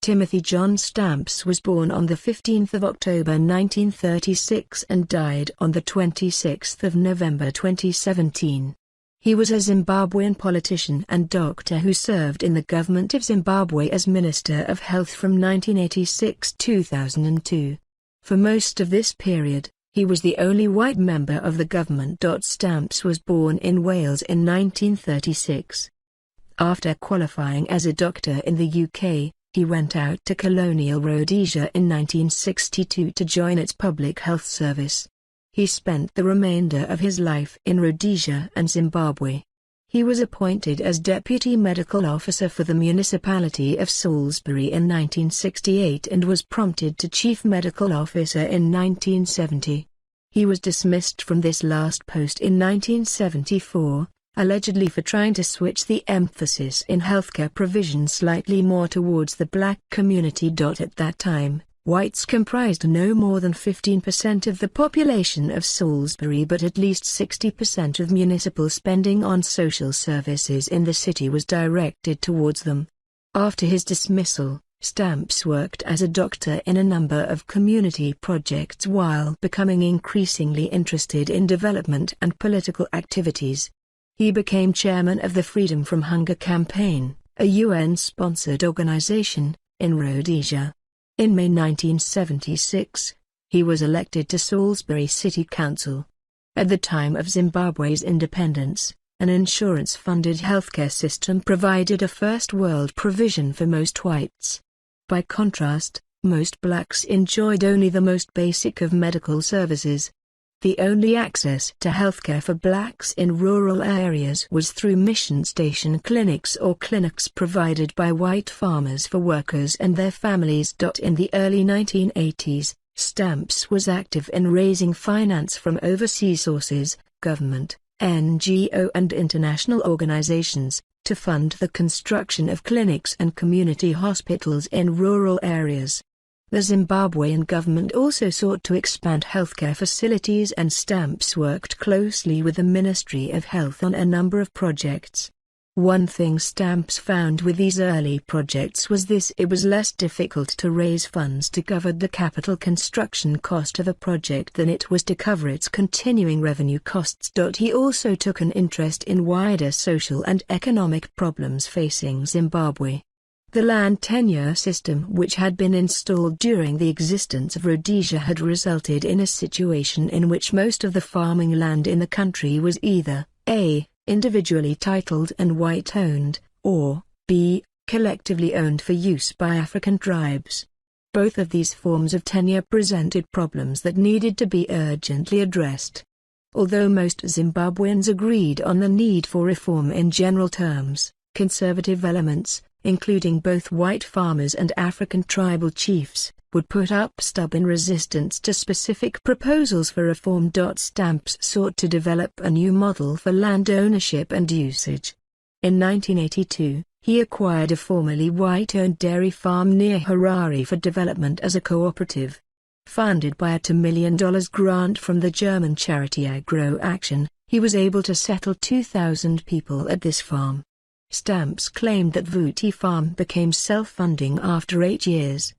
Timothy John Stamps was born on 15 October 1936 and died on 26 November 2017. He was a Zimbabwean politician and doctor who served in the government of Zimbabwe as Minister of Health from 1986 to 2002. For most of this period, he was the only white member of the government. Stamps was born in Wales in 1936. After qualifying as a doctor in the UK, he went out to colonial Rhodesia in 1962 to join its public health service. He spent the remainder of his life in Rhodesia and Zimbabwe. He was appointed as Deputy Medical Officer for the municipality of Salisbury in 1968 and was promoted to Chief Medical Officer in 1970. He was dismissed from this last post in 1974, allegedly for trying to switch the emphasis in healthcare provision slightly more towards the black community. At that time, whites comprised no more than 15% of the population of Salisbury, but at least 60% of municipal spending on social services in the city was directed towards them. After his dismissal, Stamps worked as a doctor in a number of community projects while becoming increasingly interested in development and political activities. He became chairman of the Freedom from Hunger Campaign, a UN-sponsored organization, in Rhodesia. In May 1976, he was elected to Salisbury City Council. At the time of Zimbabwe's independence, an insurance-funded healthcare system provided a first-world provision for most whites. By contrast, most blacks enjoyed only the most basic of medical services. The only access to healthcare for blacks in rural areas was through mission station clinics or clinics provided by white farmers for workers and their families. In the early 1980s, Stamps was active in raising finance from overseas sources, government, NGO and international organizations, to fund the construction of clinics and community hospitals in rural areas. The Zimbabwean government also sought to expand healthcare facilities, and Stamps worked closely with the Ministry of Health on a number of projects. One thing Stamps found with these early projects was this: it was less difficult to raise funds to cover the capital construction cost of a project than it was to cover its continuing revenue costs. He also took an interest in wider social and economic problems facing Zimbabwe. The land tenure system, which had been installed during the existence of Rhodesia, had resulted in a situation in which most of the farming land in the country was either A. individually titled and white-owned, or B. collectively owned for use by African tribes. Both of these forms of tenure presented problems that needed to be urgently addressed. Although most Zimbabweans agreed on the need for reform in general terms, conservative elements, including both white farmers and African tribal chiefs, would put up stubborn resistance to specific proposals for reform. Stamps sought to develop a new model for land ownership and usage. In 1982, he acquired a formerly white-owned dairy farm near Harare for development as a cooperative. Funded by a $2 million grant from the German charity Agro Action, he was able to settle 2,000 people at this farm. Stamps claimed that Vuti Farm became self-funding after 8 years,